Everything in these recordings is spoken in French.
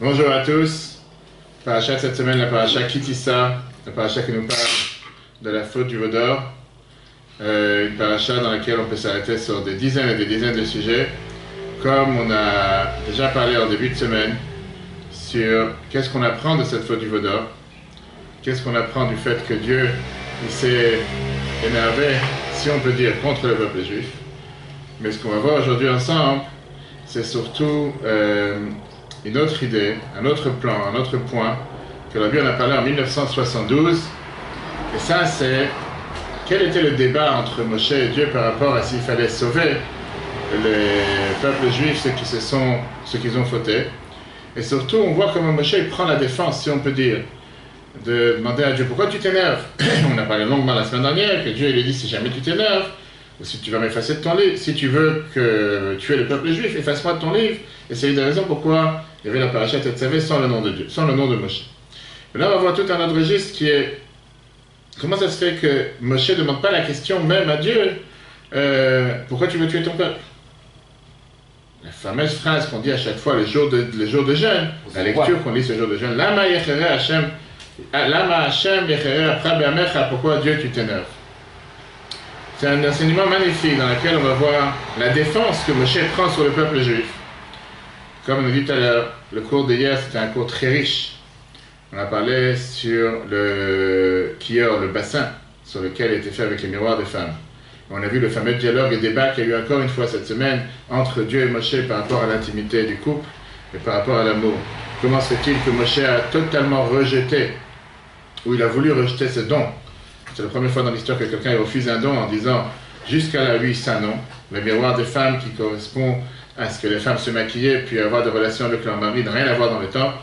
Bonjour à tous. Paracha de cette semaine, la paracha Kitissa, la paracha qui nous parle de la faute du veau d'or. Une paracha dans laquelle on peut s'arrêter sur des dizaines et des dizaines de sujets. Comme on a déjà parlé en début de semaine sur qu'est-ce qu'on apprend de cette faute du veau d'or. Qu'est-ce qu'on apprend du fait que Dieu il s'est énervé, si on peut dire, contre le peuple juif. Mais ce qu'on va voir aujourd'hui ensemble, c'est surtout une autre idée, un autre plan, un autre point que la Bible en a parlé en 1972. Et ça, c'est quel était le débat entre Moshe et Dieu par rapport à s'il fallait sauver les peuples juifs, ceux qui ont fauté. Et surtout, on voit comment Moshe prend la défense, si on peut dire, de demander à Dieu pourquoi tu t'énerves. On a parlé longuement la semaine dernière que Dieu lui dit si jamais tu t'énerves, ou si tu vas m'effacer de ton livre, si tu veux que tuer le peuple juif, efface-moi de ton livre. Et c'est une des raisons pourquoi il y avait la paracha Tetzavé sans le nom de Dieu, sans le nom de Moshe. Mais là, on va voir tout un autre registre qui est comment ça se fait que Moshe ne demande pas la question même à Dieu pourquoi tu veux tuer ton peuple. La fameuse phrase qu'on dit à chaque fois le jour de jeûne, la lecture qu'on lit ce jour de jeûne, Lama yechere Hashem, Lama Hashem yechere après be'amecha, pourquoi Dieu tu t'énerves. C'est un enseignement magnifique dans lequel on va voir la défense que Moshe prend sur le peuple juif. Comme on a dit tout à l'heure, le cours d'hier c'était un cours très riche. On a parlé sur le kior, le bassin, sur lequel était fait avec les miroirs des femmes. On a vu le fameux dialogue et débat qu'il y a eu encore une fois cette semaine entre Dieu et Moshe par rapport à l'intimité du couple et par rapport à l'amour. Comment se fait-il que Moshe a totalement rejeté, ou il a voulu rejeter ce don? C'est la première fois dans l'histoire que quelqu'un refuse un don en disant jusqu'à là, lui, ça non. Le miroir des femmes qui correspond à ce que les femmes se maquillaient puis avoir des relations avec leur mari n'a rien à voir dans le temple.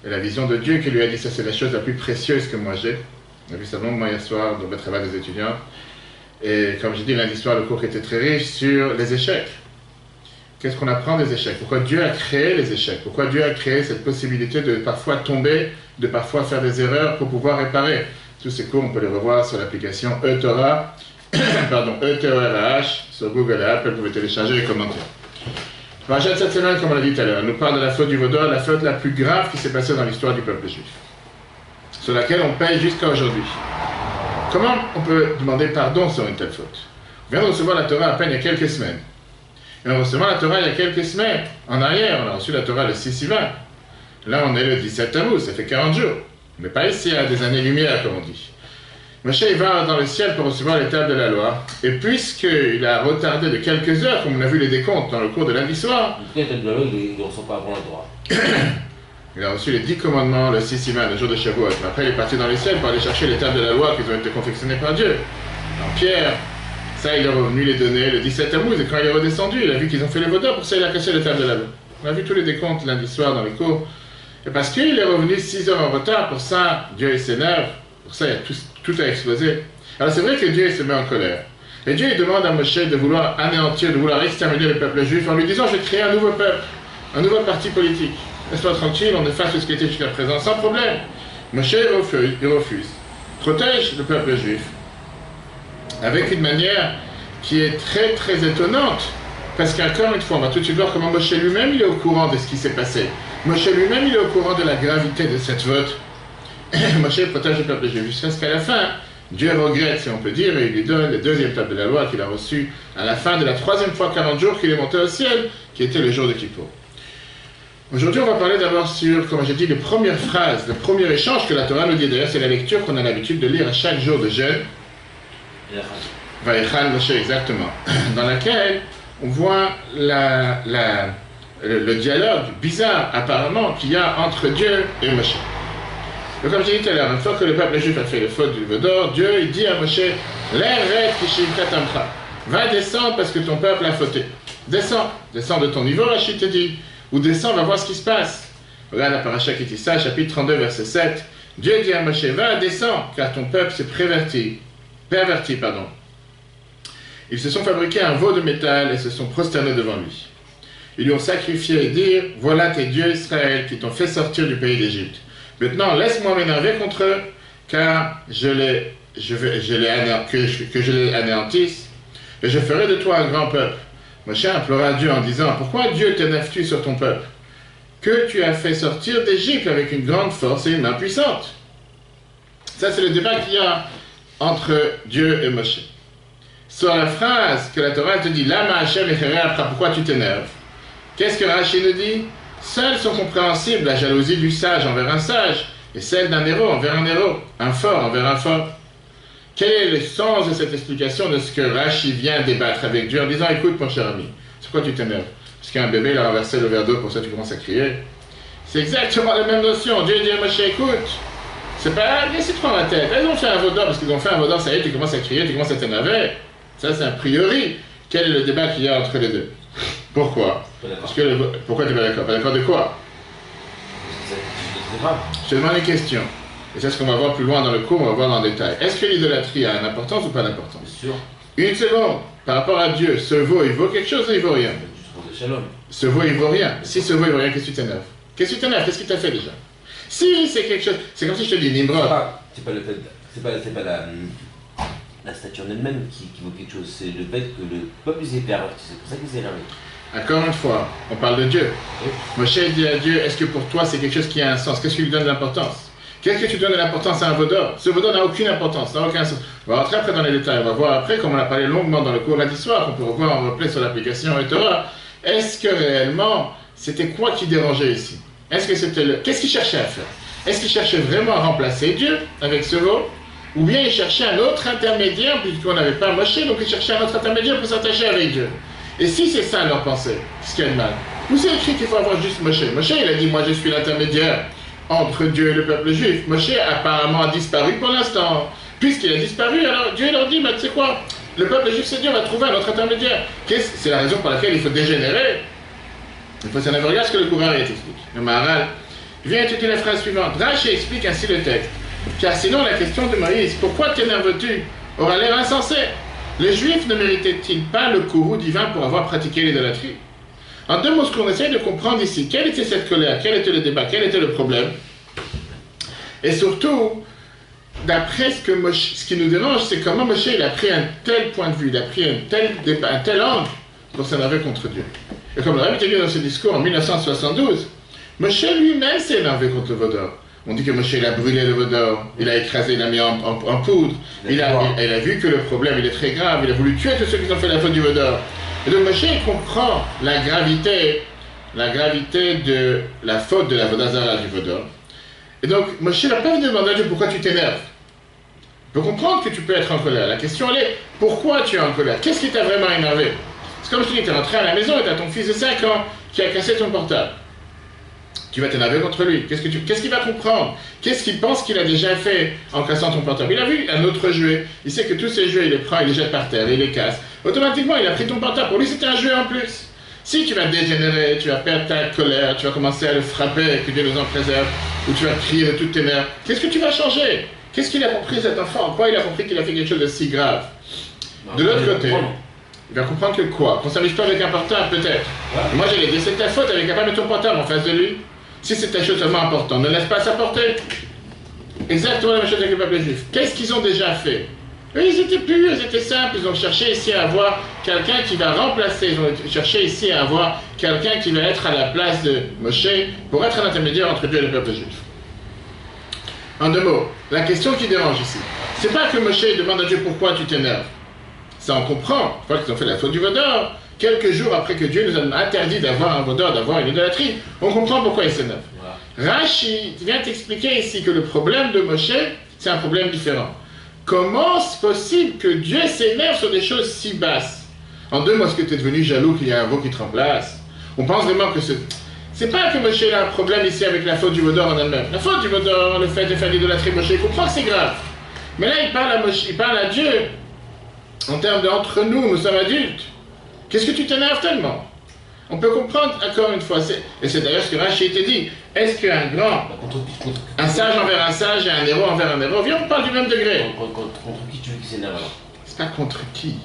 Et la vision de Dieu qui lui a dit ça, c'est la chose la plus précieuse que moi j'ai. On a vu ça longuement hier soir dans le travail des étudiants. Et comme j'ai dit lundi soir, le cours était très riche sur les échecs. Qu'est-ce qu'on apprend des échecs? Pourquoi Dieu a créé les échecs? Pourquoi Dieu a créé cette possibilité de parfois tomber, de parfois faire des erreurs pour pouvoir réparer? Tous ces cours, on peut les revoir sur l'application eTorah, pardon, eTorah sur Google et Apple, vous pouvez télécharger et commenter. Parachat de cette semaine, comme on l'a dit tout à l'heure, elle nous parle de la faute du veau d'or, la faute la plus grave qui s'est passée dans l'histoire du peuple juif, sur laquelle on paye jusqu'à aujourd'hui. Comment on peut demander pardon sur une telle faute? On vient de recevoir la Torah à peine il y a quelques semaines. Et en recevant la Torah il y a quelques semaines, en arrière, on a reçu la Torah le 6 Sivan. Là, on est le 17 Tammuz, ça fait 40 jours. On n'est pas ici à des années-lumière, comme on dit. Moshe, il va dans le ciel pour recevoir les tables de la loi. Et puisqu'il a retardé de quelques heures, comme on a vu les décomptes dans le cours de lundi soir, les tables de la loi, il ne reçoit pas avant la Torah. Il a reçu les 10 commandements le 6 Sivan, le jour de Shavuot. Après, il est parti dans les ciels pour aller chercher les tables de la loi qui ont été confectionnées par Dieu. Alors Pierre, ça, il est revenu les donner le 17 Tammuz. Et quand il est redescendu, il a vu qu'ils ont fait les veau d'or, pour ça, il a cassé les tables de la loi. On a vu tous les décomptes lundi soir dans les cours. Et parce qu'il est revenu 6 heures en retard, pour ça, Dieu il s'énerve. Pour ça, tout a explosé. Alors c'est vrai que Dieu il se met en colère. Et Dieu il demande à Moshe de vouloir anéantir, de vouloir exterminer le peuple juif en lui disant je vais créer un nouveau peuple, un nouveau parti politique. Laisse-toi tranquille, on efface ce qui était jusqu'à présent, sans problème. Moshe il refuse. Protège le peuple juif. Avec une manière qui est très très étonnante. Parce qu'encore une fois, on va tout de suite voir comment Moshe lui-même il est au courant de ce qui s'est passé. Moshe lui-même il est au courant de la gravité de cette faute. Moshe protège le peuple juif jusqu'à ce qu'à la fin, Dieu regrette, si on peut dire, et il lui donne les deuxième table de la loi qu'il a reçue à la fin de la troisième fois 40 jours qu'il est monté au ciel, qui était le jour de Kippour. Aujourd'hui, on va parler d'abord sur, comme j'ai dit, les premières phrases, le premier échange que la Torah nous dit. D'ailleurs, c'est la lecture qu'on a l'habitude de lire à chaque jour de jeûne. Vaïchan Moshe, exactement. Dans laquelle on voit le dialogue bizarre, apparemment, qu'il y a entre Dieu et Moshe. Donc, comme j'ai dit tout à l'heure, une fois que le peuple juif a fait le faute du veau d'or, Dieu il dit à Moshe, va descendre parce que ton peuple a fauté. Descends de ton niveau, Rachid te dit, ou descends, va voir ce qui se passe. Regarde la paracha Kitissa, chapitre 32, verset 7. Dieu dit à Moshe, va, descends, car ton peuple s'est perverti. Ils se sont fabriqués un veau de métal et se sont prosternés devant lui. Ils lui ont sacrifié et dirent, voilà tes dieux Israël qui t'ont fait sortir du pays d'Égypte. Maintenant, laisse-moi m'énerver contre eux, car que je les anéantisse, et je ferai de toi un grand peuple. Moshe implora Dieu en disant, pourquoi Dieu t'énerves-tu sur ton peuple? que tu as fait sortir d'Égypte avec une grande force et une main puissante. Ça, c'est le débat qu'il y a entre Dieu et Moshe. Sur la phrase que la Torah te dit, Lama Hashem echere apra, pourquoi tu t'énerves? Qu'est-ce que Rashi nous dit? Seules sont compréhensibles la jalousie du sage envers un sage et celle d'un héros envers un héros, un fort envers un fort. Quel est le sens de cette explication de ce que Rashi vient débattre avec Dieu en disant, écoute mon cher ami, c'est quoi tu t'énerves? Parce qu'un bébé il a renversé le verre d'eau, pour ça tu commences à crier. C'est exactement la même notion. Dieu dit à Moshe, écoute, c'est pas, laissez te prendre la tête. Ils ont fait un vaudor, parce qu'ils ont fait un vaudor, ça y est, tu commences à crier, tu commences à t'énerver. Ça, c'est a priori. Quel est le débat qu'il y a entre les deux? Pourquoi? Parce que pourquoi tu n'es pas d'accord? Pas d'accord de quoi? Je te demande une question. Et c'est ce qu'on va voir plus loin dans le cours, on va voir dans le détail. Est-ce que l'idolâtrie a une importance ou pas d'importance? Bien sûr. Une seconde. Par rapport à Dieu, ce veau, il vaut quelque chose ou il vaut rien? Ce veau, il vaut rien. Si ce veau, il vaut rien, qu'est-ce que tu t'énerves? Qu'est-ce que tu t'énerves? Qu'est-ce qu'il t'a fait déjà? Si c'est quelque chose, c'est comme si je te dis Nimrod. C'est pas le fait, c'est pas la statue en elle-même qui vaut quelque chose, c'est le fait que le peuple s'est perdu, c'est pour ça qu'il s'est énervé. Encore une fois, on parle de Dieu. Oui. Moshe dit à Dieu, est-ce que pour toi c'est quelque chose qui a un sens? Qu'est-ce qui lui donne de l'importance? Qu'est-ce que tu donnes de l'importance à un vaudor? Ce vaudor n'a aucune importance, n'a aucun sens. On va rentrer après dans les détails, on va voir après, comme on a parlé longuement dans le cours lundi soir, qu'on peut revoir en replay sur l'application et Torah. Est-ce que réellement, c'était quoi qui dérangeait ici? Est-ce que c'était le... Qu'est-ce qu'il cherchait à faire? Est-ce qu'il cherchait vraiment à remplacer Dieu avec ce veau? Ou bien il cherchait un autre intermédiaire, puisqu'on n'avait pas Moshe, donc il cherchait un autre intermédiaire pour s'attacher avec Dieu. Et si c'est ça leur pensée, ce qu'il y a de mal, où c'est écrit qu'il faut avoir juste Moshe? Moshe, il a dit, moi je suis l'intermédiaire entre Dieu et le peuple juif. Moshe apparemment a disparu pour l'instant. Puisqu'il a disparu, alors Dieu leur dit, tu sais quoi, le peuple juif c'est Dieu, on va trouver un autre intermédiaire. C'est la raison pour laquelle il faut dégénérer. Il faut s'en avoir. Regarde ce que le Kourari explique. Le Maharal vient étudier la phrase suivante. Rashi explique ainsi le texte. Car sinon la question de Moïse, pourquoi t'énerves-tu, aura l'air insensé. Les Juifs ne méritaient-ils pas le courroux divin pour avoir pratiqué l'idolâtrie? En deux mots, ce qu'on essaie de comprendre ici, quelle était cette colère, quel était le débat, quel était le problème? Et surtout, d'après ce qui nous dérange, c'est comment Moshe il a pris un tel point de vue, il a pris un tel angle pour s'énerver contre Dieu. Et comme le Rabbi était dit dans ce discours en 1972, Moshe lui-même s'est énervé contre le vaudor. On dit que Moshe il a brûlé le vaudor, il a écrasé, il a mis en poudre, il a vu que le problème il est très grave, il a voulu tuer tous ceux qui ont fait la faute du vaudor. Et donc Moshe il comprend la gravité de la faute de la vodazara du vaudor. Et donc Moshe n'a pas demandé à Dieu pourquoi tu t'énerves. Il faut comprendre que tu peux être en colère. La question elle est, pourquoi tu es en colère? Qu'est-ce qui t'a vraiment énervé? C'est comme si tu es rentré à la maison et tu as ton fils de 5 ans qui a cassé ton portable. Tu vas t'énerver contre lui. Qu'est-ce qu'il va comprendre? Qu'est-ce qu'il pense qu'il a déjà fait en cassant ton portable? Il a vu un autre jouet. Il sait que tous ces jouets, il les prend, il les jette par terre, il les casse. Automatiquement, il a pris ton portable. Pour lui, c'était un jouet en plus. Si tu vas dégénérer, tu vas perdre ta colère, tu vas commencer à le frapper, que Dieu nous en préserve, ou tu vas crier de toutes tes nerfs, qu'est-ce que tu vas changer? Qu'est-ce qu'il a compris cet enfant? Quoi il a compris qu'il a fait quelque chose de si grave? De l'autre côté, il va comprendre que quoi? Qu'on ne s'amuse pas avec un portable, peut-être. Ouais. Moi, j'allais dire, c'est ta faute, avec pas mettre ton portable en face de lui. Si c'est ta chose tellement importante, ne laisse pas sa portée. Exactement la même chose avec le peuple juif. Qu'est-ce qu'ils ont déjà fait? Eux, ils étaient purs, ils étaient simples, ils ont cherché ici à avoir quelqu'un qui va remplacer, ils ont cherché ici à avoir quelqu'un qui va être à la place de Moshe pour être un intermédiaire entre Dieu et le peuple juif. En deux mots, la question qui dérange ici, c'est pas que Moshe demande à Dieu pourquoi tu t'énerves. Ça on comprend, une fois qu'ils ont fait la faute du vaudor, quelques jours après que Dieu nous a interdit d'avoir un vaudor, d'avoir une idolâtrie, on comprend pourquoi il s'énerve. Voilà. Rashi vient t'expliquer ici que le problème de Moshe, c'est un problème différent. Comment est-ce possible que Dieu s'énerve sur des choses si basses? En deux mots, est-ce que tu es devenu jaloux qu'il y a un veau qui te remplace? On pense vraiment que c'est pas que Moshe a un problème ici avec la faute du vaudor en elle-même. La faute du vaudor, le fait de faire l'idolâtrie, Moshe, il comprend que c'est grave. Mais là, il parle à Dieu en termes de entre nous, nous sommes adultes. Qu'est-ce que tu t'énerves tellement? On peut comprendre, encore une fois, et c'est d'ailleurs ce que Rashi te dit. Est-ce qu'un grand, un sage envers un sage et un héros envers un héros, viens, on parle du même degré. Contre qui tu veux qu'il s'énerve alors? C'est pas contre qui.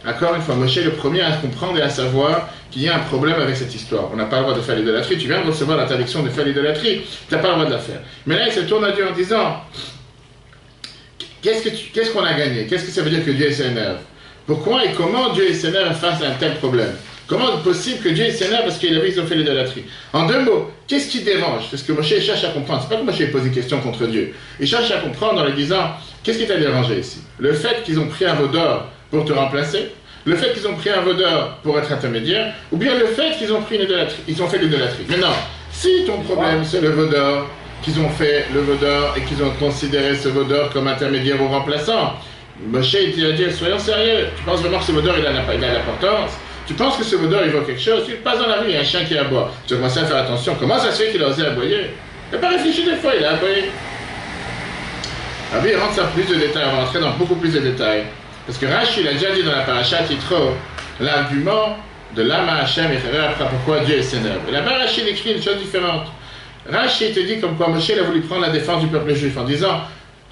Encore une fois, Moshe est le premier à comprendre et à savoir qu'il y a un problème avec cette histoire. On n'a pas le droit de faire l'idolâtrie. Tu viens de recevoir l'interdiction de faire l'idolâtrie. Tu n'as pas le droit de la faire. Mais là, il se tourne à Dieu en disant, qu'est-ce qu'on a gagné? Qu'est-ce que ça veut dire que Dieu s'énerve? Pourquoi et comment Dieu s'énerve face à un tel problème? Comment est-ce possible que Dieu s'énerve parce qu'il a vu qu'ils ont fait l'idolâtrie? En deux mots, qu'est-ce qui dérange? C'est ce que Moshe cherche à comprendre. C'est pas que Moshe pose une question contre Dieu. Il cherche à comprendre en lui disant, qu'est-ce qui t'a dérangé ici? Le fait qu'ils ont pris un veau d'or pour te remplacer? Le fait qu'ils ont pris un veau d'or pour être intermédiaire? Ou bien le fait qu'ils ont pris une idolâtrie? Ils ont fait l'idolâtrie. Maintenant, si ton problème c'est le veau d'or, qu'ils ont fait le veau d'or et qu'ils ont considéré ce veau d'or comme intermédiaire ou remplaçant, Moshe il dit à Dieu, soyons sérieux, tu penses vraiment que ce veau d'or il a l'importance? Tu penses que ce veau d'or il vaut quelque chose? Tu passes dans la rue, il y a un chien qui aboie. Tu vas commencer à faire attention. Comment ça se fait qu'il a osé aboyer? Il n'a pas réfléchi des fois, il a aboyé. Rabbi il rentre ça plus de détails, on va rentrer dans beaucoup plus de détails. Parce que Rashi il a déjà dit dans la paracha Titro, l'argument de l'âme à Hachem et pourquoi Dieu s'énerve. Et là-bas Rashi il écrit une chose différente. Rashi te dit comme quoi Moshe il a voulu prendre la défense du peuple juif en disant,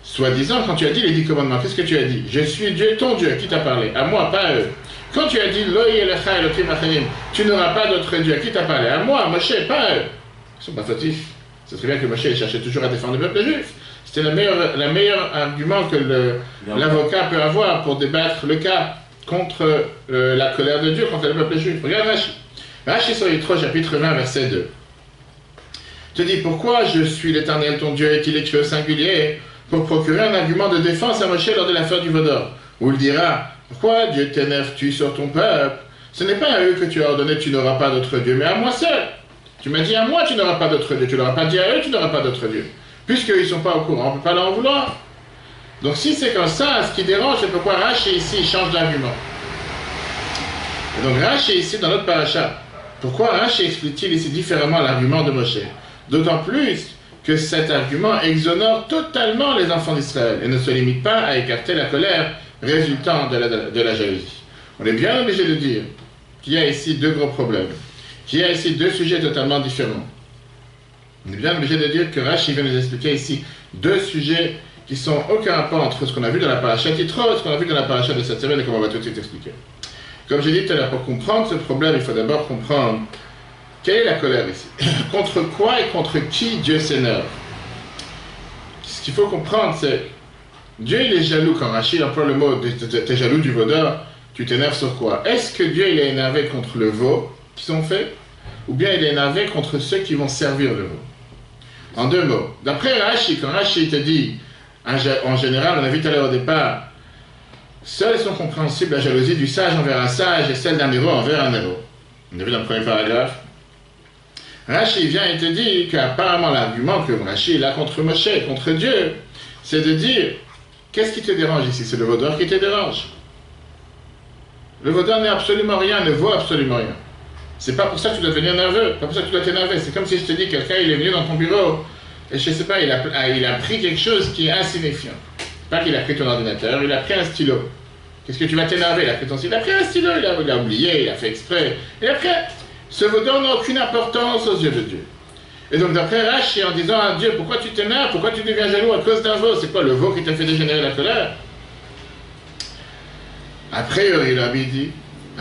soi-disant, quand tu as dit les 10 commandements, qu'est-ce que tu as dit? Je suis Dieu, ton Dieu, qui t'a parlé? À moi, pas à eux. Quand tu as dit tu n'auras pas d'autre Dieu, à qui t'a parlé? À moi, Moshe, pas à eux. Ils ne sont pas fautifs. C'est très bien que Moshe cherchait toujours à défendre le peuple juif. C'était le meilleur argument que l'avocat peut avoir pour débattre le cas contre la colère de Dieu, contre le peuple juif. Regarde Rashi. Rashi sur Yitro, chapitre 20, verset 2. Te dit, pourquoi je suis l'Éternel ton Dieu est-il écrit au singulier pour procurer un argument de défense à Moshe lors de l'affaire du veau d'or? Où il dira, pourquoi Dieu t'énerves-tu sur ton peuple? Ce n'est pas à eux que tu as ordonné tu n'auras pas d'autre Dieu, mais à moi seul. Tu m'as dit à moi tu n'auras pas d'autre Dieu, tu ne l'auras pas dit à eux tu n'auras pas d'autre Dieu. Puisqu'ils ne sont pas au courant, on ne peut pas leur en vouloir. Donc si c'est comme ça, ce qui dérange, c'est pourquoi Rashi ici il change d'argument. Et donc Rashi ici dans notre paracha, pourquoi Rashi explique-t-il ici différemment l'argument de Moshe? D'autant plus que cet argument exonore totalement les enfants d'Israël et ne se limite pas à écarter la colère résultant de la jalousie. On est bien obligé de dire qu'il y a ici deux gros problèmes, qu'il y a ici deux sujets totalement différents. On est bien obligé de dire que Rashi vient nous expliquer ici deux sujets qui sont aucun rapport entre ce qu'on a vu dans la paracha Titro et ce qu'on a vu dans la paracha de cette semaine et comme on va tout de suite expliquer. Comme j'ai dit tout à l'heure, pour comprendre ce problème, il faut d'abord comprendre quelle est la colère ici. Contre quoi et contre qui Dieu s'énerve? Ce qu'il faut comprendre, c'est Dieu il est jaloux quand Rashi emploie le mot t'es jaloux du veau d'or, tu t'énerves sur quoi? Est-ce que Dieu il est énervé contre le veau qui sont faits? Ou bien il est énervé contre ceux qui vont servir le veau? En deux mots, d'après Rashi, quand Rashi te dit, en général, on a vu tout à l'heure au départ, seuls sont compréhensibles la jalousie du sage envers un sage et celle d'un héros envers un héros. On a vu dans le premier paragraphe. Rashi vient et te dit qu'apparemment l'argument que Rashi a contre Moshe, contre Dieu, c'est de dire, qu'est-ce qui te dérange ici? C'est le veau d'or qui te dérange. Le veau d'or n'est absolument rien, ne vaut absolument rien. C'est pas pour ça que tu dois devenir nerveux, pas pour ça que tu dois t'énerver. C'est comme si je te dis, quelqu'un il est venu dans ton bureau, et je sais pas, il a pris quelque chose qui est insignifiant. Pas qu'il a pris ton ordinateur, il a pris un stylo. Qu'est-ce que tu vas t'énerver? Il a pris ton stylo, il a pris un stylo, il a oublié, il a fait exprès. Il a pris... Ce veau d'or n'a aucune importance aux yeux de Dieu. Et donc d'après Rashi, en disant à Dieu, pourquoi tu t'énerves, pourquoi tu deviens jaloux à cause d'un veau? C'est quoi le veau qui t'a fait dégénérer la colère? Après, il a dit,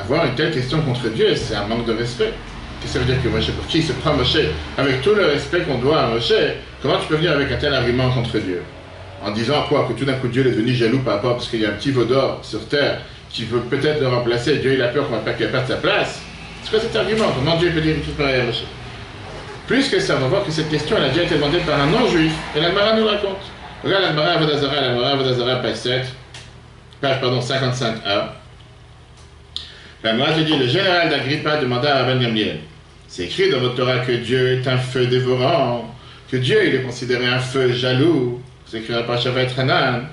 avoir une telle question contre Dieu, c'est un manque de respect. Qu'est-ce que ça veut dire que Moshe, pour qui il se prend Moshe? Avec tout le respect qu'on doit à Moshe, comment tu peux venir avec un tel argument contre Dieu? En disant quoi? Que tout d'un coup Dieu est devenu jaloux par rapport parce qu'il y a un petit veau d'or sur terre qui veut peut-être le remplacer, Dieu il a peur qu'on va pas qu'il perde sa place. C'est quoi cet argument? Comment Dieu peut dire tout pareil à Moshe? Plus que ça, on va voir que cette question elle a déjà été demandée par un non-juif, et l'Almara nous raconte. Regarde l'Almara Vodazara, page 7, page 55a. L'Almara te dit, le général d'Agrippa demanda à Rabban Gamliel, c'est écrit dans votre Torah que Dieu est un feu dévorant, que Dieu il est considéré un feu jaloux, c'est écrit dans Parashat Hanan,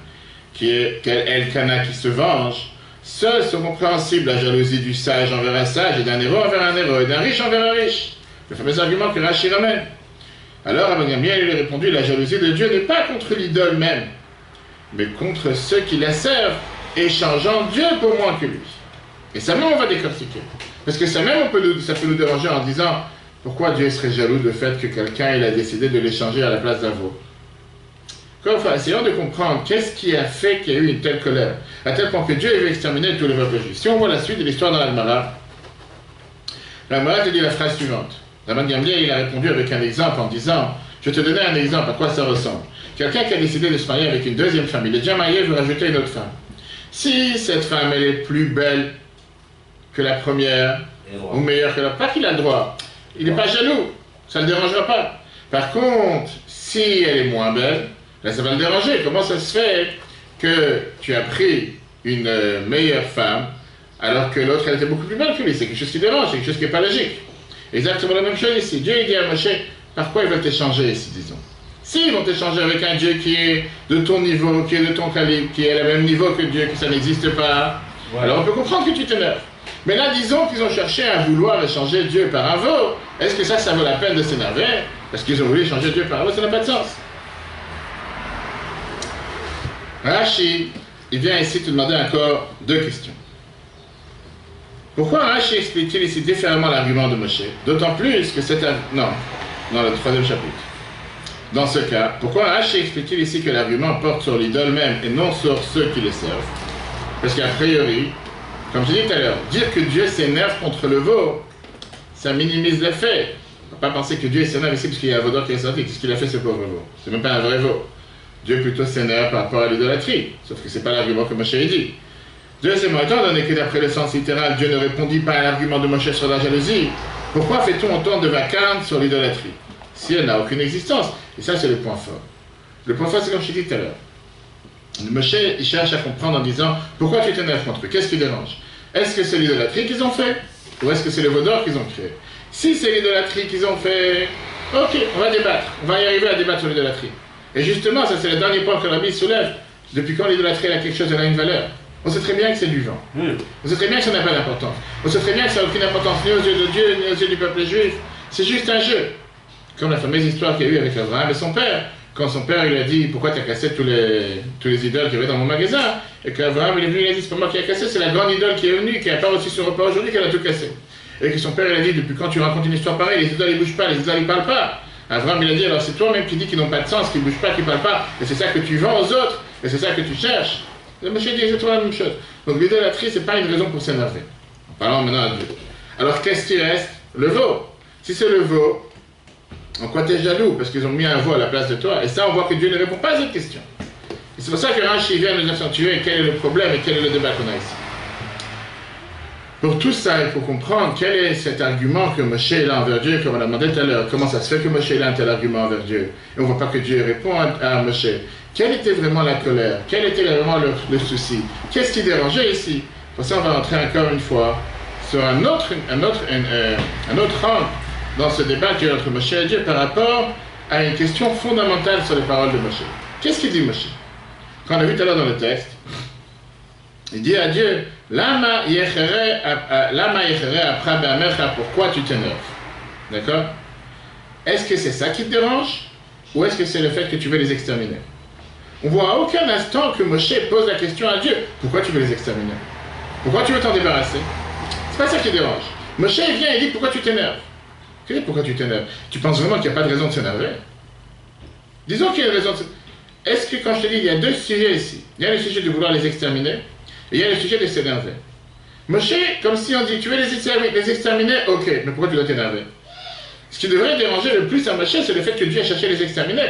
qui est Elkana qui se venge. Seuls sont compréhensibles la jalousie du sage envers un sage et d'un héros envers un héros et d'un riche envers un riche. Le fameux argument que Rashi ramène. Alors Rabban Gamliel lui a répondu, la jalousie de Dieu n'est pas contre l'idole même, mais contre ceux qui la servent, échangeant Dieu pour moins que lui. Et ça même on va décortiquer. Parce que ça même ça peut nous déranger en disant, pourquoi Dieu serait jaloux du fait que quelqu'un il a décidé de l'échanger à la place d'un veau? Enfin, essayons de comprendre qu'est-ce qui a fait qu'il y a eu une telle colère, à tel point que Dieu veut exterminer tous les peuples juifs. Si on voit la suite de l'histoire dans l'Almara, l'Almara te dit la phrase suivante. Rabban Gamliel il a répondu avec un exemple en disant, je vais te donner un exemple à quoi ça ressemble. Quelqu'un qui a décidé de se marier avec une deuxième femme, il est déjà marié, veut rajouter une autre femme. Si cette femme elle est plus belle que la première, ou meilleure que la... Pas qu'il a le droit. Il n'est pas jaloux. Ça ne le dérangera pas. Par contre, si elle est moins belle, là ça va le déranger. Comment ça se fait que tu as pris une meilleure femme alors que l'autre elle était beaucoup plus belle que lui? C'est quelque chose qui dérange, c'est quelque chose qui n'est pas logique. Exactement la même chose ici. Dieu il dit à Moshe, par quoi ils veulent t'échanger ici, disons? S'ils vont t'échanger avec un Dieu qui est de ton niveau, qui est de ton calibre, qui est au même niveau que Dieu, que ça n'existe pas, alors on peut comprendre que tu t'énerves. Mais là, disons qu'ils ont cherché à vouloir échanger Dieu par un veau. Est-ce que ça vaut la peine de s'énerver? Parce qu'ils ont voulu échanger Dieu par un veau, ça n'a pas de sens. Rashi, il vient ici te demander encore deux questions. Pourquoi Rashi explique-t-il ici différemment l'argument de Moshe? D'autant plus que c'est non, dans le 3e chapitre. Dans ce cas, pourquoi Rashi explique-t-il ici que l'argument porte sur l'idole même et non sur ceux qui le servent? Parce qu'a priori, comme je disais tout à l'heure, dire que Dieu s'énerve contre le veau, ça minimise le fait. On ne va pas penser que Dieu s'énerve ici parce qu'il y a un vaudor qui est sorti. Qu'est-ce qu'il a fait ce pauvre veau? C'est même pas un vrai veau. Dieu plutôt s'énerve par rapport à l'idolâtrie. Sauf que ce n'est pas l'argument que Moshe dit. Deuxièmement, étant donné que d'après le sens littéral, Dieu ne répondit pas à l'argument de Moshe sur la jalousie, pourquoi fait-on autant de vacarme sur l'idolâtrie si elle n'a aucune existence? Et ça, c'est le point fort. Le point fort, c'est comme je t'ai dit tout à l'heure. Moshe, il cherche à comprendre en disant, pourquoi tu t'énerves contre eux? Qu'est-ce qui dérange? Est-ce que c'est l'idolâtrie qu'ils ont fait? Ou est-ce que c'est le veau d'or qu'ils ont créé? Si c'est l'idolâtrie qu'ils ont fait, ok, on va débattre. On va y arriver à débattre sur l'idolâtrie. Et justement, ça c'est le dernier point que Rabbi soulève. Depuis quand l'idolâtrie a quelque chose, elle a une valeur? On sait très bien que c'est du vent. On sait très bien que ça n'a pas d'importance. On sait très bien que ça n'a aucune importance ni aux yeux de Dieu, ni aux yeux du peuple juif. C'est juste un jeu. Comme la fameuse histoire qu'il y a eu avec Abraham et son père. Quand son père il a dit pourquoi tu as cassé tous les idoles qu'il y avait dans mon magasin, et qu'Abraham il est venu, il a dit c'est pas moi qui ai cassé, c'est la grande idole qui est venue, qui n'a pas reçu son repas aujourd'hui, qu'elle a tout cassé. Et que son père il a dit depuis quand tu racontes une histoire pareille, les idoles ils bougent pas, les idoles ils parlent pas. Abraham il a dit alors c'est toi-même qui dis qu'ils n'ont pas de sens, qu'ils bougent pas, qu'ils parlent pas, et c'est ça que tu vends aux autres, et c'est ça que tu cherches. Le monsieur dit exactement la même chose. Donc l'idolâtrie c'est pas une raison pour s'énerver. En parlant maintenant à Dieu. Alors qu'est-ce qui reste? Le veau. Si c'est le veau, en quoi tu es jaloux? Parce qu'ils ont mis un veau à la place de toi. Et ça, on voit que Dieu ne répond pas à cette question. Et c'est pour ça que Rashi vient nous accentuer quel est le problème et quel est le débat qu'on a ici. Pour tout ça, il faut comprendre quel est cet argument que Moshe a envers Dieu, comme on a demandé tout à l'heure. Comment ça se fait que Moshe a un tel argument envers Dieu? Et on ne voit pas que Dieu répond à Moshe. Quelle était vraiment la colère? Quel était vraiment le souci? Qu'est-ce qui dérangeait ici? Pour ça, on va entrer encore une fois sur un autre angle dans ce débat qui est entre Moshe et Dieu par rapport à une question fondamentale sur les paroles de Moshe. Qu'est-ce qu'il dit Moshe? Quand on a vu tout à l'heure dans le texte, il dit à Dieu, Lama yechere apra be'amecha, pourquoi tu t'énerves? D'accord? Est-ce que c'est ça qui te dérange? Ou est-ce que c'est le fait que tu veux les exterminer? On voit à aucun instant que Moshe pose la question à Dieu, pourquoi tu veux les exterminer? Pourquoi tu veux t'en débarrasser? C'est pas ça qui dérange. Moshe vient et dit, pourquoi tu t'énerves? Pourquoi tu t'énerves? Tu penses vraiment qu'il n'y a pas de raison de s'énerver? Disons qu'il y a une raison de s'énerver. Est-ce que quand je te dis, il y a deux sujets ici. Il y a le sujet de vouloir les exterminer, et il y a le sujet de s'énerver. Moshe, comme si on dit, tu veux les exterminer? Ok, mais pourquoi tu dois t'énerver? Ce qui devrait déranger le plus à Moshe, c'est le fait que Dieu a cherché à les exterminer.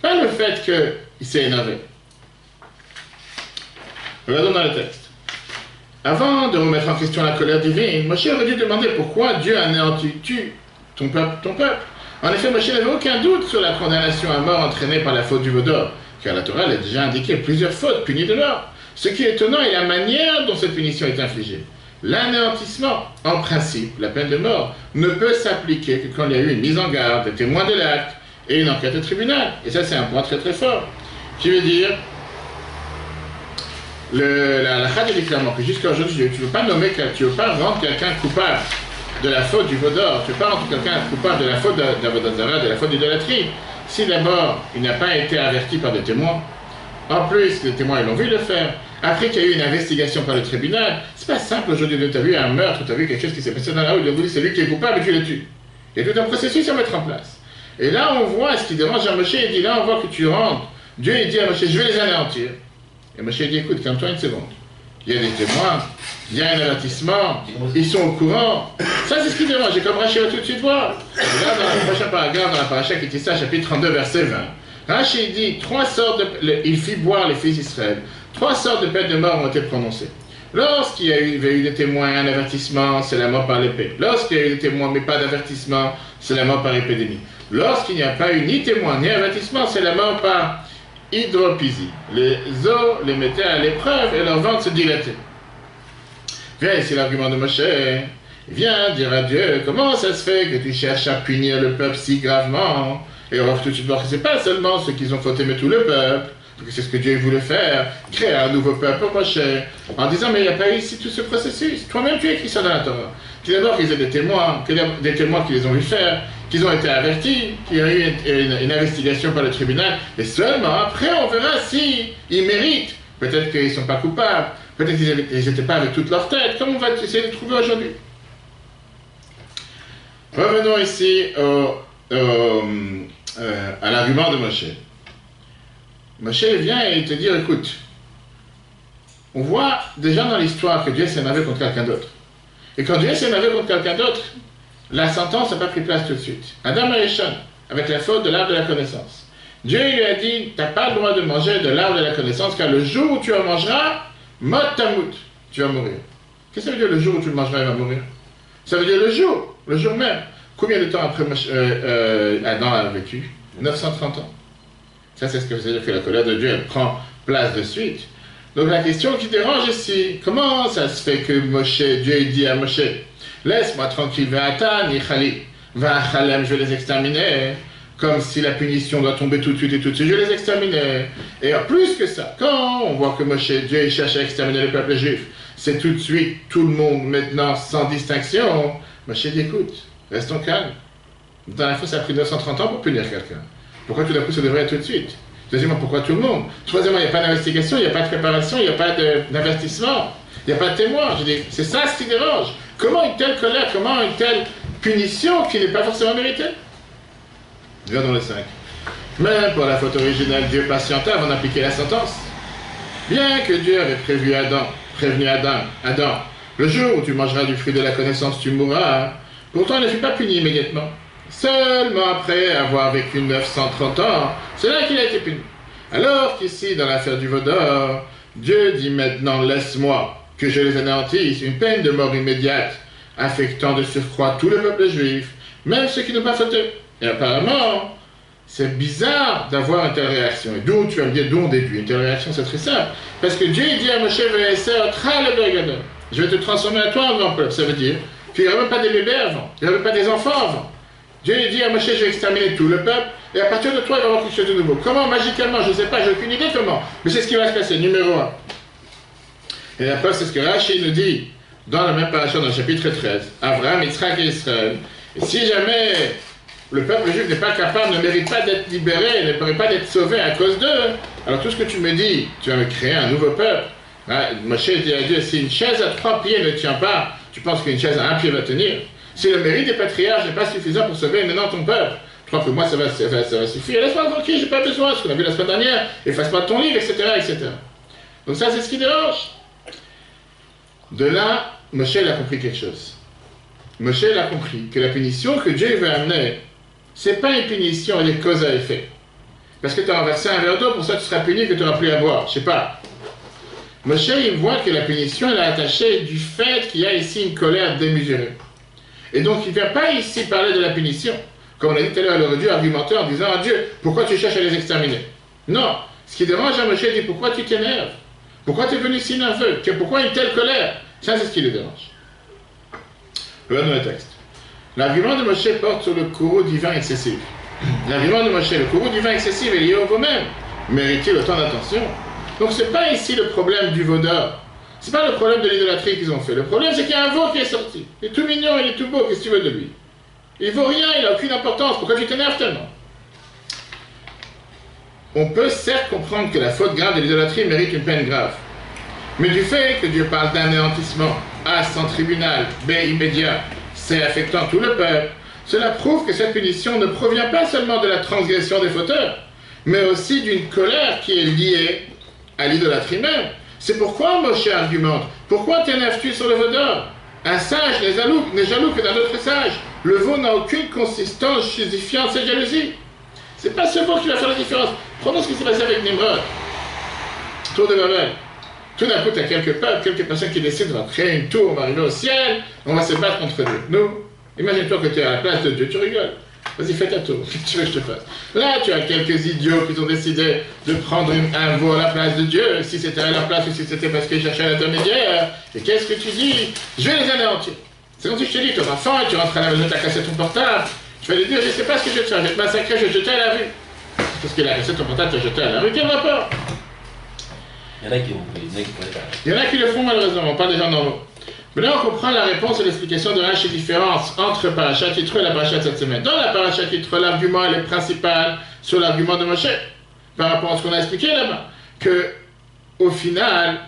Pas le fait qu'il s'est énervé. Regardons dans le texte. Avant de remettre en question la colère divine, Moshe aurait dû demander pourquoi Dieu anéantit-tu ton peuple. En effet, Moshe n'avait aucun doute sur la condamnation à mort entraînée par la faute du veau d'or, car la Torah l'a déjà indiqué plusieurs fautes punies de mort. Ce qui est étonnant est la manière dont cette punition est infligée. L'anéantissement, en principe, la peine de mort, ne peut s'appliquer que quand il y a eu une mise en garde des témoins de l'acte et une enquête au tribunal. Et ça, c'est un point très très fort. Qui veut dire, la halakha dit clairement que jusqu'à aujourd'hui, tu ne veux pas nommer, tu ne veux pas rendre quelqu'un coupable de la faute du veau d'or, tu ne veux pas rendre quelqu'un coupable de la faute d'Avodazara, de la faute d'idolâtrie, si d'abord il n'a pas été averti par des témoins, en plus les témoins ils l'ont vu le faire, après qu'il y a eu une investigation par le tribunal, c'est pas simple aujourd'hui de tu as vu un meurtre, tu as vu quelque chose qui s'est passé dans la rue, de vous dire c'est lui qui est coupable et tu le tues. Il y a tout un processus à mettre en place. Et là on voit ce qui dérange à Moshe, il dit là on voit que tu rentres, Dieu il dit à Moshe je vais les anéantir. Et Moshe dit écoute, calme-toi une seconde. Il y a des témoins, il y a un avertissement, ils sont au courant. Ça, c'est ce qui dérange. Et comme Rashi va tout de suite voir. Regarde dans le prochain paragraphe, dans la paracha qui dit ça, chapitre 32, verset 20. Rashi dit il fit boire les fils d'Israël. 3 sortes de peines de mort ont été prononcées. Lorsqu'il y avait eu des témoins et un avertissement, c'est la mort par l'épée. Lorsqu'il y a eu des témoins mais pas d'avertissement, c'est la mort par épidémie. Lorsqu'il n'y a pas eu ni témoin ni avertissement, c'est la mort par hydropisie. Les eaux les mettaient à l'épreuve et leur ventre se dilatait. Viens ici l'argument de Moshe. Viens dire à Dieu, comment ça se fait que tu cherches à punir le peuple si gravement? Et on va tout de suite voir que ce n'est pas seulement ceux qui ont fauté, mais tout le peuple. Parce que c'est ce que Dieu voulait faire, créer un nouveau peuple pour Moshe. En disant, mais il n'y a pas eu ici tout ce processus. Toi-même, tu as écrit ça dans la Torah. Tout d'abord qu'ils aient des témoins qui les ont vu faire, qu'ils ont été avertis, qu'il y a eu une investigation par le tribunal. Et seulement après, on verra si ils méritent. Peut-être qu'ils ne sont pas coupables. Peut-être qu'ils n'étaient pas avec toute leur tête. Comme on va essayer de trouver aujourd'hui. Revenons ici à l'argument de Moshe. Moshe vient et il te dit, écoute, on voit déjà dans l'histoire que Dieu s'est énervé contre quelqu'un d'autre. Et quand Dieu s'est énervé contre quelqu'un d'autre, la sentence n'a pas pris place tout de suite. Adam et Eshon, avec la faute de l'arbre de la connaissance. Dieu lui a dit, tu n'as pas le droit de manger de l'arbre de la connaissance, car le jour où tu en mangeras, mot tamout, tu vas mourir. Qu'est-ce que ça veut dire le jour où tu le mangeras, il va mourir? Ça veut dire le jour même. Combien de temps après Adam a vécu? 930 ans. Ça, c'est ce que veut dire que la colère de Dieu, elle prend place de suite. Donc la question qui dérange ici, comment ça se fait que Dieu dit à Moshe, laisse-moi tranquille, Ve'atan, Yichali, Ve'achalem, je vais les exterminer, comme si la punition doit tomber tout de suite et tout de suite, je vais les exterminer. Et en plus que ça, quand on voit que Dieu il cherche à exterminer le peuple juif, c'est tout de suite tout le monde maintenant sans distinction. Moshe dit, écoute, restons calmes. Dans la fois, ça a pris 930 ans pour punir quelqu'un. Pourquoi tout d'un coup ça devrait être tout de suite? Deuxièmement, pourquoi tout le monde? Troisièmement, il n'y a pas d'investigation, il n'y a pas de préparation, il n'y a pas d'investissement, il n'y a pas de témoin. Je dis, c'est ça ce qui dérange. Comment une telle colère, comment une telle punition qui n'est pas forcément méritée? Viens dans le 5. Même pour la faute originelle, Dieu patienta avant d'appliquer la sentence. Bien que Dieu avait prévenu Adam, le jour où tu mangeras du fruit de la connaissance, tu mourras. Pourtant, il ne fut pas puni immédiatement. Seulement après avoir vécu 930 ans, c'est là qu'il a été puni. Alors qu'ici, dans l'affaire du veau d'or, Dieu dit maintenant, laisse-moi que je les anéantisse, une peine de mort immédiate, affectant de surcroît tout le peuple juif, même ceux qui n'ont pas fauté. Et apparemment, c'est bizarre d'avoir une telle réaction. Et d'où, tu vas me dire, d'où on déduit une telle réaction? C'est très simple. Parce que Dieu dit à Moshe, je vais te transformer à toi en grand peuple. Ça veut dire qu'il n'y aura même pas des bébés avant, il n'y aura même pas des enfants avant. Dieu dit à Moshe, je vais exterminer tout le peuple, et à partir de toi, il va y avoir quelque chose de nouveau. Comment? Magicalement, je ne sais pas, j'ai aucune idée comment. Mais c'est ce qui va se passer, numéro 1. Et après, c'est ce que Rashi nous dit dans la même parasha, dans le chapitre 13. Abraham, Yitzhak et Israël. Et si jamais le peuple juif n'est pas capable, ne mérite pas d'être libéré, ne mérite pas d'être sauvé à cause d'eux, alors tout ce que tu me dis, tu vas me créer un nouveau peuple. Moshe dit à Dieu, si une chaise à 3 pieds ne tient pas, tu penses qu'une chaise à 1 pied va tenir? Si le mérite des patriarches n'est pas suffisant pour sauver maintenant ton peuple, je crois que moi ça va suffire. Laisse-moi tranquille, j'ai pas besoin, ce qu'on a vu la semaine dernière, efface pas ton livre, etc., etc. Donc ça, c'est ce qui dérange. De là, Moshe a compris quelque chose. Moshe a compris que la punition que Dieu veut amener, c'est pas une punition avec cause à effet. Parce que tu as renversé un verre d'eau, pour ça tu seras puni que tu n'auras plus à boire. Je sais pas. Moshe, il voit que la punition, elle est attachée du fait qu'il y a ici une colère démesurée. Et donc, il ne vient pas ici parler de la punition. Comme on a dit tout à l'heure, il aurait dû argumenter en disant à Dieu, pourquoi tu cherches à les exterminer? Non. Ce qui dérange à Moshe, il dit, pourquoi tu t'énerves? Pourquoi tu es venu si nerveux? Pourquoi une telle colère? Ça, c'est ce qui le dérange. Revenons au texte. L'argument de Moshe porte sur le courroux divin excessif. L'argument de Moshe, le courroux divin excessif est lié au vous-même. Méritez autant d'attention. Donc, ce n'est pas ici le problème du veau d'or. Ce n'est pas le problème de l'idolâtrie qu'ils ont fait. Le problème, c'est qu'il y a un veau qui est sorti. Il est tout mignon, il est tout beau, qu'est-ce que tu veux de lui? Il ne vaut rien, il n'a aucune importance. Pourquoi tu t'énerves tellement? On peut certes comprendre que la faute grave de l'idolâtrie mérite une peine grave. Mais du fait que Dieu parle d'anéantissement, A sans tribunal, B immédiat, C affectant tout le peuple, cela prouve que cette punition ne provient pas seulement de la transgression des fauteurs, mais aussi d'une colère qui est liée à l'idolâtrie même. C'est pourquoi Moshe argumente. Pourquoi t'énerves-tu sur le veau d'or? Un sage n'est jaloux que d'un autre sage. Le veau n'a aucune consistance justifiant cette jalousie. C'est pas ce veau qui va faire la différence. Prenons ce qui s'est passé avec Nimrod. Tour de Babel. Tout d'un coup, tu as quelques peuples, quelques personnes qui décident, on va créer une tour, on va arriver au ciel, on va se battre contre Dieu. Nous, imagine-toi que tu es à la place de Dieu, tu rigoles. Vas-y, fais ta tour, qu'est-ce que tu veux que je te fasse? Là, tu as quelques idiots qui ont décidé de prendre un veau à la place de Dieu, si c'était à leur place ou si c'était parce qu'ils cherchaient un intermédiaire. Et qu'est-ce que tu dis? Je vais les anéantir. C'est comme si je te dis, tu auras faim et tu rentres à la maison, tu as cassé ton portable. Je vais lui dire, je ne sais pas ce que je vais te faire, je vais te massacrer, je vais te jeter à la rue. Parce qu'il a cassé ton portable, tu as jeté à la rue, quel rapport? Il y en a qui vont le faire. Il y en a qui le font malheureusement, on parle des gens normaux. Maintenant, on comprend la réponse et l'explication de Rashi différence entre Parashat Yitro et la Parashat de cette semaine. Dans la Parashat Yitro, l'argument est principal sur l'argument de Moshe, par rapport à ce qu'on a expliqué là-bas, que au final,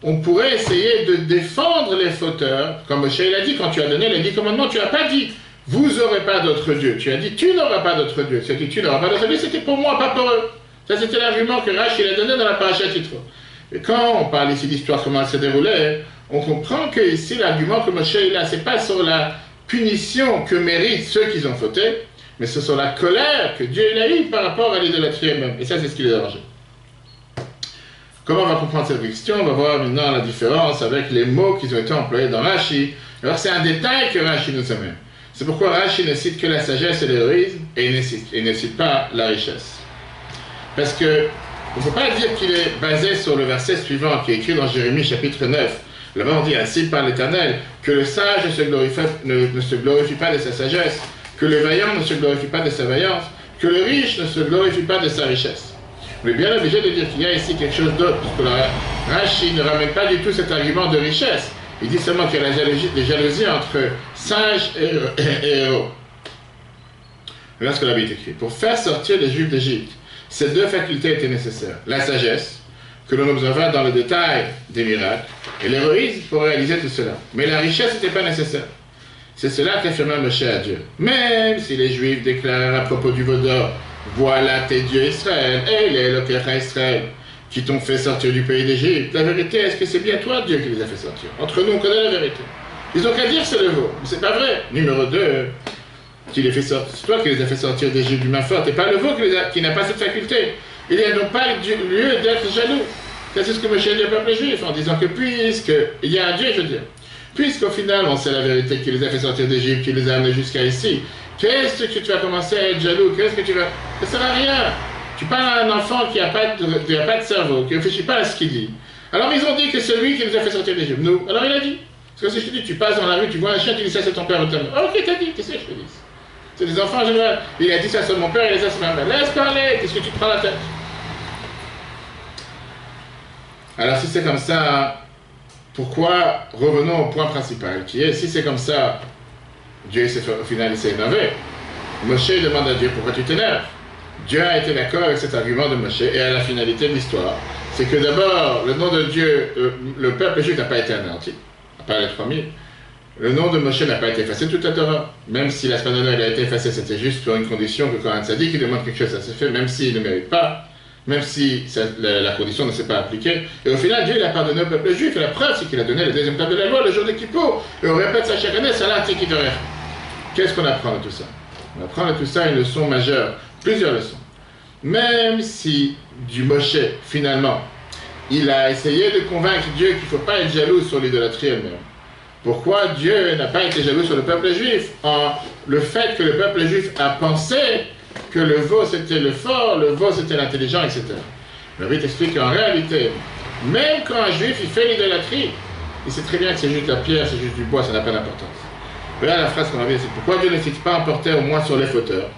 on pourrait essayer de défendre les fauteurs, comme Moshe il a dit, quand tu as donné les 10 commandements, tu n'as pas dit « vous n'aurez pas d'autre Dieu », tu as dit « tu n'auras pas d'autre Dieu », c'est que tu n'auras pas d'autre Dieu, c'était pour moi, pas pour eux. Ça, c'était l'argument que Rashi a donné dans la Parashat Yitro. Et quand on parle ici d'histoire, comment elle s'est déroulée, on comprend que ici l'argument que Moshe il a, c'est pas sur la punition que méritent ceux qui ont fauté, mais c'est sur la colère que Dieu il a eue par rapport à l'idolâtrie elle-même. Et ça, c'est ce qui les a arrangé. Comment on va comprendre cette question? On va voir maintenant la différence avec les mots qui ont été employés dans Rashi. Alors c'est un détail que Rashi nous amène. C'est pourquoi Rashi ne cite que la sagesse et l'héroïsme et il ne cite pas la richesse. Parce que on ne peut pas dire qu'il est basé sur le verset suivant qui est écrit dans Jérémie chapitre 9. Là-bas on dit ainsi par l'Éternel que le sage ne se glorifie pas de sa sagesse, que le vaillant ne se glorifie pas de sa vaillance, que le riche ne se glorifie pas de sa richesse. On est bien obligé de dire qu'il y a ici quelque chose d'autre, puisque le Rashi ne ramène pas du tout cet argument de richesse. Il dit seulement qu'il y a des jalousies entre sages et héros. Voilà ce que la Bible est écrit. Pour faire sortir les Juifs d'Égypte, ces deux facultés étaient nécessaires. La sagesse, que l'on observa dans le détail des miracles, et l'héroïsme pour réaliser tout cela. Mais la richesse n'était pas nécessaire. C'est cela qu'affirma Moshe à Dieu. Même si les Juifs déclarèrent à propos du veau d'or, voilà tes dieux Israël, et les Elokecha Israël, qui t'ont fait sortir du pays d'Égypte. La vérité, est-ce que c'est bien toi, Dieu, qui les a fait sortir? Entre nous, on connaît la vérité. Ils ont qu'à dire c'est le veau. Mais c'est pas vrai. Numéro 2, qui les fait sortir. C'est toi qui les as fait sortir d'Égypte d'une main forte, et pas le veau qui n'a pas cette faculté. Il n'y a donc pas lieu d'être jaloux. C'est ce que Moshe dit au peuple juif, en disant que puisqu'il y a un Dieu, je veux dire, puisqu'au final, on sait la vérité qui les a fait sortir d'Égypte, qui les a amenés jusqu'à ici, qu'est-ce que tu vas commencer à être jaloux? Qu'est-ce que tu vas... Ça ne sert à rien. Tu parles à un enfant qui n'a pas de cerveau, qui ne réfléchit pas à ce qu'il dit. Alors ils ont dit que c'est lui qui nous a fait sortir d'Égypte. Nous, alors il a dit. Parce que si je te dis, tu passes dans la rue, tu vois un chien, tu dis ça c'est ton père ou ta mère. Ah, ok, t'as dit, qu'est-ce que je te dis? C'est des enfants en général. Il a dit ça c'est mon père, il a dit ça c'est ma mère. Laisse parler, qu'est-ce que tu te prends la tête? Alors si c'est comme ça, pourquoi, revenons au point principal, qui est, si c'est comme ça, Dieu au final il s'est énervé. Moshe demande à Dieu, pourquoi tu t'énerves? Dieu a été d'accord avec cet argument de Moshe, et à la finalité de l'histoire, c'est que d'abord, le nom de Dieu, le peuple juif n'a pas été anéanti, à part les 3000. Le nom de Moshe n'a pas été effacé toute la Torah. Même si la semaine dernière il a été effacé, c'était juste pour une condition que quand un tzaddik demande quelque chose, ça se fait, même s'il ne mérite pas, même si la condition ne s'est pas appliquée. Et au final, Dieu il a pardonné au peuple juif, et la preuve, c'est qu'il a donné le deuxième table de la loi, le jour de Kippour, et on répète ça chaque année, ça l'a qui de rien. Qu'est-ce qu'on apprend de tout ça? On apprend de tout ça une leçon majeure, plusieurs leçons. Même si du Moshe, finalement, il a essayé de convaincre Dieu qu'il ne faut pas être jaloux sur l'idolâtrie elle-même. Pourquoi Dieu n'a pas été jaloux sur le peuple juif? Le fait que le peuple juif a pensé que le veau c'était le fort, le veau c'était l'intelligent, etc. Le Rabbi t'explique qu'en réalité, même quand un juif il fait l'idolâtrie, il sait très bien que c'est juste la pierre, c'est juste du bois, ça n'a pas d'importance. Regarde la phrase qu'on a vue, c'est pourquoi Dieu ne cite pas emporter au moins sur les fauteurs.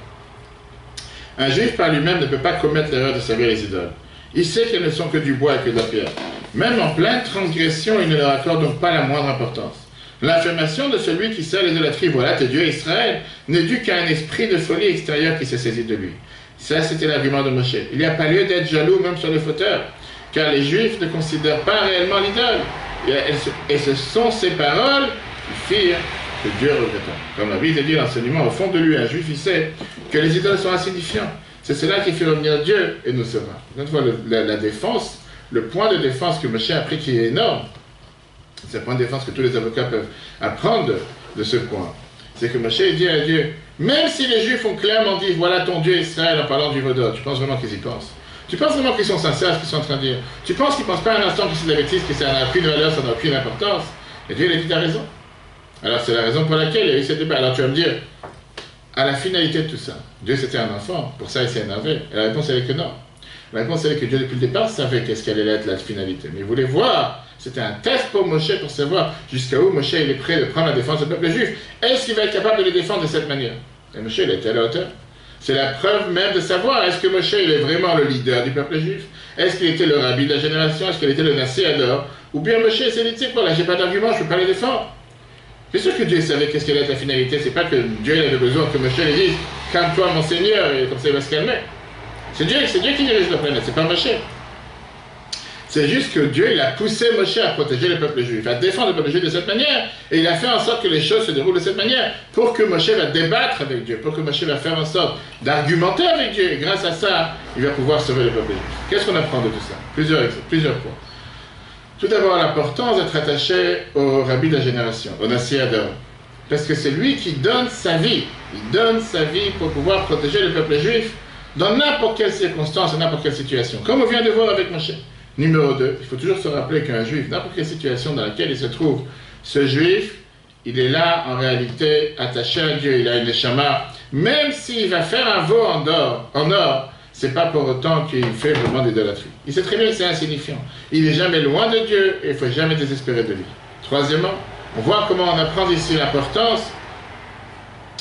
Un juif par lui-même ne peut pas commettre l'erreur de servir les idoles. Il sait qu'elles ne sont que du bois et que de la pierre. Même en pleine transgression, il ne leur accorde donc pas la moindre importance. L'affirmation de celui qui sert l'idolâtrie, voilà tes dieux Israël, n'est due qu'à un esprit de folie extérieure qui s'est saisi de lui. Ça, c'était l'argument de Moshe. Il n'y a pas lieu d'être jaloux même sur les fauteurs, car les Juifs ne considèrent pas réellement l'idole. Et ce sont ces paroles qui firent que Dieu regretta. Comme la Bible dit l'enseignement, au fond de lui, un Juif, il sait que les idoles sont insignifiants. C'est cela qui fait revenir Dieu et nous sauvera. Une fois, la défense, le point de défense que Moshe a pris qui est énorme, c'est le point de défense que tous les avocats peuvent apprendre de ce point. C'est que Moshe dit à Dieu, même si les Juifs ont clairement dit, voilà ton Dieu Israël en parlant du veau d'or, tu penses vraiment qu'ils y pensent? Tu penses vraiment qu'ils sont sincères à ce qu'ils sont en train de dire? Tu penses qu'ils ne pensent pas un instant que c'est de la bêtise, que ça n'a aucune valeur, ça n'a aucune importance? Et Dieu, il a dit, t'as raison. Alors c'est la raison pour laquelle il y a eu ce débat. Alors tu vas me dire, à la finalité de tout ça, Dieu c'était un enfant, pour ça il s'est énervé. Et la réponse elle est que non. La réponse elle est que Dieu depuis le départ savait qu'est-ce qu'allait être la finalité. Mais il voulait voir, c'était un test pour Moshe pour savoir jusqu'à où Moshe il est prêt de prendre la défense du peuple juif. Est-ce qu'il va être capable de les défendre de cette manière? Et Moshe il était à la hauteur. C'est la preuve même de savoir, est-ce que Moshe il est vraiment le leader du peuple juif? Est-ce qu'il était le rabbi de la génération? Est-ce qu'il était le Nassi Ador? Ou bien Moshe s'est dit, tu sais quoi, là j'ai pas d'argument, je peux pas les défendre. C'est sûr que Dieu savait qu'est-ce qu'elle est la finalité. C'est pas que Dieu avait besoin que Moshe lui dise calme-toi mon Seigneur et comme ça il va se calmer. C'est Dieu qui dirige la planète, c'est pas Moshe. C'est juste que Dieu il a poussé Moshe à protéger le peuple juif, à défendre le peuple juif de cette manière, et il a fait en sorte que les choses se déroulent de cette manière, pour que Moshe va débattre avec Dieu, pour que Moshe va faire en sorte d'argumenter avec Dieu, et grâce à ça, il va pouvoir sauver le peuple juif. Qu'est-ce qu'on apprend de tout ça? Plusieurs points. Tout d'abord, l'importance d'être attaché au rabbi de la génération, au Nassi Ador. Parce que c'est lui qui donne sa vie. Il donne sa vie pour pouvoir protéger le peuple juif dans n'importe quelle circonstance, n'importe quelle situation. Comme on vient de voir avec Moshe. Numéro 2, il faut toujours se rappeler qu'un juif, n'importe quelle situation dans laquelle il se trouve, ce juif, il est là en réalité attaché à Dieu, il a une neshama. Même s'il va faire un veau en or, c'est pas pour autant qu'il fait vraiment d'idolâtrie. Il sait très bien que c'est insignifiant. Il n'est jamais loin de Dieu et il ne faut jamais désespérer de lui. Troisièmement, on voit comment on apprend ici l'importance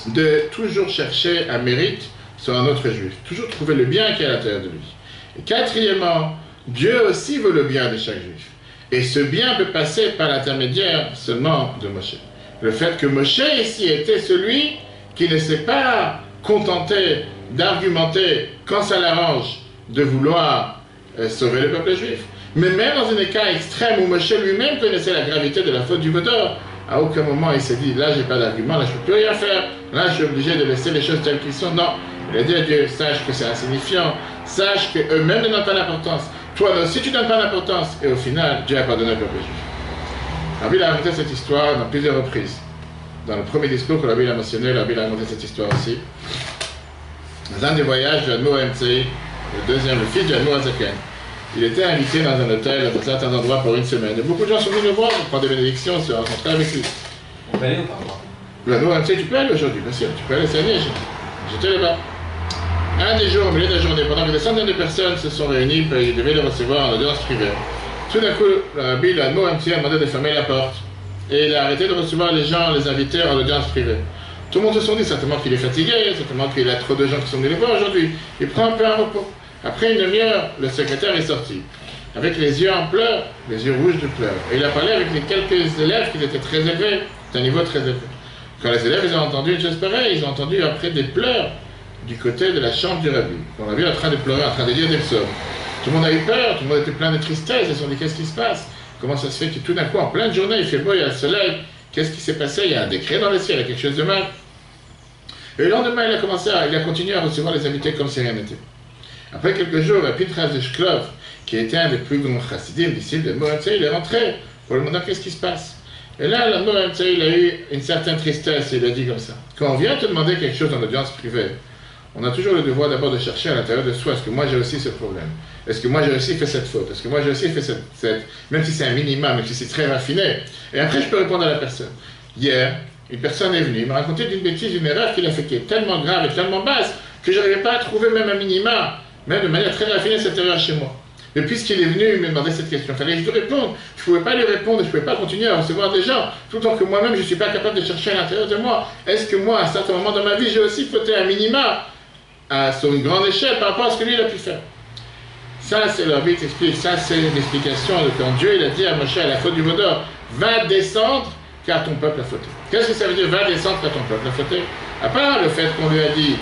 de toujours chercher un mérite sur un autre juif. Toujours trouver le bien qui est à l'intérieur de lui. Et quatrièmement, Dieu aussi veut le bien de chaque juif. Et ce bien peut passer par l'intermédiaire seulement de Moshe. Le fait que Moshe ici était celui qui ne s'est pas contenté d'argumenter quand ça l'arrange de vouloir sauver le peuple juif. Mais même dans un cas extrême où Moshe lui-même connaissait la gravité de la faute du vaudor, à aucun moment il s'est dit là j'ai pas d'argument, là je peux plus rien faire, là je suis obligé de laisser les choses telles qu'elles sont. Non, il a dit à Dieu, sache que c'est insignifiant, sache qu'eux-mêmes ne donnent pas d'importance. Toi aussi tu ne donnes pas d'importance. Et au final, Dieu a pardonné au peuple juif. Rabbi a raconté cette histoire dans plusieurs reprises. Dans le premier discours que Rabbi a mentionné, Rabbi a raconté cette histoire aussi. Dans un des voyages de Admour Emtsei, le fils de Admour Azaken, il était invité dans un hôtel dans un certain endroit pour une semaine. Et beaucoup de gens sont venus le voir pour prendre des bénédictions, se rencontrer avec lui. On peut aller ou pas? L'Admour Emtsei, tu peux aller aujourd'hui, bien sûr, tu peux aller, c'est année, j'étais là-bas. Un des jours, au milieu de la journée, pendant que des centaines de personnes se sont réunies, ils devaient le recevoir en audience privée. Tout d'un coup, le Rabbi Admour Emtsei a demandé de fermer la porte. Et il a arrêté de recevoir les gens, les invités en audience privée. Tout le monde se sont dit certainement qu'il est fatigué, certainement qu'il y a trop de gens qui sont venus le voir aujourd'hui. Il prend un peu un repos. Après une demi-heure, le secrétaire est sorti, avec les yeux en pleurs, les yeux rouges de pleurs. Et il a parlé avec les quelques élèves qui étaient très élevés, d'un niveau très élevé. Quand les élèves ils ont entendu une chose pareille, ils ont entendu après des pleurs du côté de la chambre du rabbi. On l'a vu en train de pleurer, en train de dire des psaumes. Tout le monde a eu peur, tout le monde était plein de tristesse, ils se sont dit qu'est-ce qui se passe? Comment ça se fait que tout d'un coup, en pleine journée, il fait beau, il y a le soleil, qu'est-ce qui s'est passé? Il y a un décret dans le ciel, il y a quelque chose de mal. Et le lendemain, il a continué à recevoir les invités comme si rien n'était. Après quelques jours, Pinchas de Shklov, qui était un des plus grands chassidim, disciples de Mohammed, il est rentré pour lui demander qu'est-ce qui se passe. Et là, le Mohammed, il a eu une certaine tristesse et il a dit comme ça. Quand on vient te demander quelque chose dans l'audience privée, on a toujours le devoir d'abord de chercher à l'intérieur de soi, est-ce que moi j'ai aussi ce problème? Est-ce que moi j'ai aussi fait cette faute? Est-ce que moi j'ai aussi fait cette... Même si c'est un minimum, même si c'est très raffiné. Et après je peux répondre à la personne. Hier, une personne est venue me raconter d'une bêtise, d'une erreur qu'il a fait qui est tellement grave et tellement basse que je n'arrivais pas à trouver même un minima, même de manière très raffinée cette erreur chez moi. Et puisqu'il est venu me demander cette question, il fallait que je lui réponde. Je ne pouvais pas lui répondre, je ne pouvais pas continuer à recevoir des gens, tout le temps que moi-même je ne suis pas capable de chercher à l'intérieur de moi. Est-ce que moi, à un certain moment dans ma vie, j'ai aussi fauté un minima sur une grande échelle par rapport à ce que lui il a pu faire? Ça, c'est leur vie qui explique. Ça, c'est l'explication de quand Dieu il a dit à Moshe à la faute du vaudor, va descendre car ton peuple a fauté. Qu'est-ce que ça veut dire, va descendre car ton peuple a fauté? À part le fait qu'on lui a dit,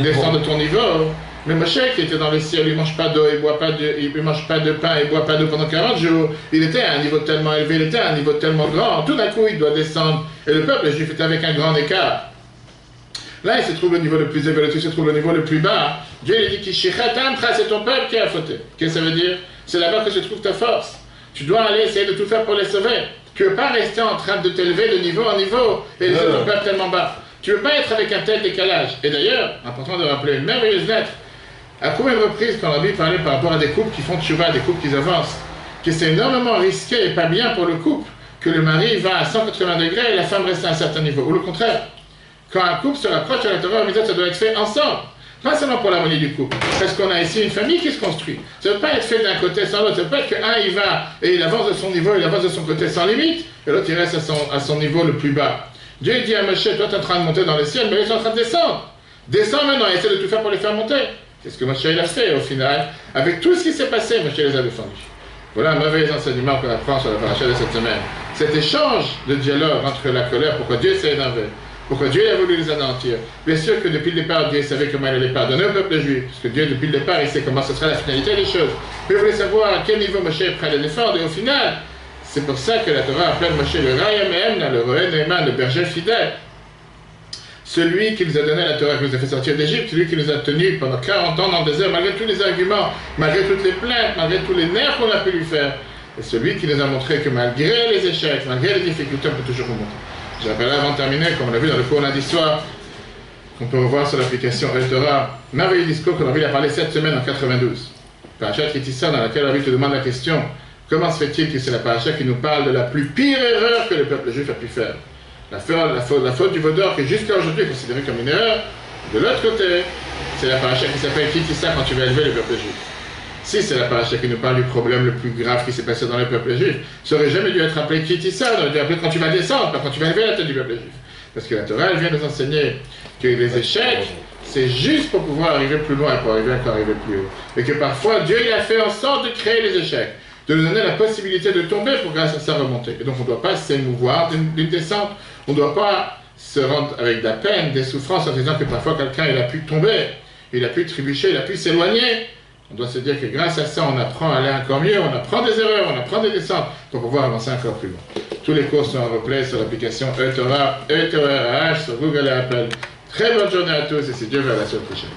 descends de ton niveau, mais Moshe qui était dans le ciel, il ne mange pas d'eau, il mange pas de pain, il ne boit pas d'eau pendant 40 jours, il était à un niveau tellement élevé, il était à un niveau tellement grand, tout d'un coup il doit descendre, et le peuple juif était avec un grand écart. Là, il se trouve au niveau le plus élevé, il se trouve au niveau le plus bas. Dieu il dit c'est ton peuple qui a fauté. Qu'est-ce que ça veut dire? C'est là-bas que se trouve ta force. Tu dois aller essayer de tout faire pour les sauver. Tu ne veux pas rester en train de t'élever de niveau en niveau et laisser ton peuple tellement bas. Tu ne veux pas être avec un tel décalage. Et d'ailleurs, important de rappeler une merveilleuse lettre À combien de reprises, quand Rabbi parlait par rapport à des couples qui font tchouva, des couples qui avancent, que c'est énormément risqué et pas bien pour le couple, que le mari va à 180 degrés et la femme reste à un certain niveau. Ou le contraire, quand un couple se rapproche à la Torah, ça doit être fait ensemble. Pas seulement pour l'harmonie du couple. Parce qu'on a ici une famille qui se construit. Ça ne veut pas être fait d'un côté sans l'autre. Ça ne veut pas être qu'un il va et il avance de son niveau, il avance de son côté sans limite, et l'autre il reste à son niveau le plus bas. Dieu dit à Moshe, toi tu es en train de monter dans les ciels, mais ils sont en train de descendre. Descends maintenant, essaie de tout faire pour les faire monter. C'est ce que Moshe il a fait au final. Avec tout ce qui s'est passé, Moshe les a défendus. Voilà un mauvais enseignement qu'on apprend sur la paracha de cette semaine. Cet échange de dialogue entre la colère, pourquoi Dieu s'est énervé, pourquoi Dieu a voulu les anéantir. Bien sûr que depuis le départ, Dieu savait comment il allait pardonner au peuple juif, parce que Dieu, depuis le départ, il sait comment ce sera la finalité des choses. Mais il voulait savoir à quel niveau Moshe est prêt à les défendre, et au final, c'est pour ça que la Torah appelle Moshe le Raya Mehem, le Roé Neeman, le berger fidèle. Celui qui nous a donné la Torah, qui nous a fait sortir d'Égypte, celui qui nous a tenus pendant 40 ans dans le désert, malgré tous les arguments, malgré toutes les plaintes, malgré tous les nerfs qu'on a pu lui faire. Et celui qui nous a montré que malgré les échecs, malgré les difficultés, on peut toujours remonter. Je rappelle avant de terminer, comme on l'a vu dans le cours lundi soir, qu'on peut revoir sur l'application El Torah, merveilleux discours qu'on a parlé cette semaine en 92. Parachat Kitissa, dans laquelle Rabbi te demande la question, comment se fait-il que c'est la paracha qui nous parle de la plus pire erreur que le peuple juif a pu faire? La faute du Vaudor, qui jusqu'à aujourd'hui est considérée comme une erreur. De l'autre côté, c'est la paracha qui s'appelle Kitissa quand tu vas élever le peuple juif. Si c'est la paracha qui nous parle du problème le plus grave qui s'est passé dans le peuple juif, ça aurait jamais dû être appelé Kitissa, on aurait dû appeler quand tu vas descendre, pas quand tu vas élever la tête du peuple juif. Parce que la Torah, elle vient nous enseigner que les échecs, c'est juste pour pouvoir arriver plus loin, pour arriver encore arriver plus haut. Et que parfois, Dieu il a fait en sorte de créer les échecs, de nous donner la possibilité de tomber pour grâce à ça remonter. Et donc on ne doit pas s'émouvoir d'une descente, on ne doit pas se rendre avec de la peine, des souffrances en disant que parfois quelqu'un il a pu tomber, il a pu trébucher, il a pu s'éloigner. On doit se dire que grâce à ça, on apprend à aller encore mieux, on apprend des erreurs, on apprend des descentes pour pouvoir avancer encore plus loin. Tous les cours sont en replay sur l'application E-Torah, E-Torah, sur Google et Apple. Très bonne journée à tous et si Dieu veut, à la semaine prochaine.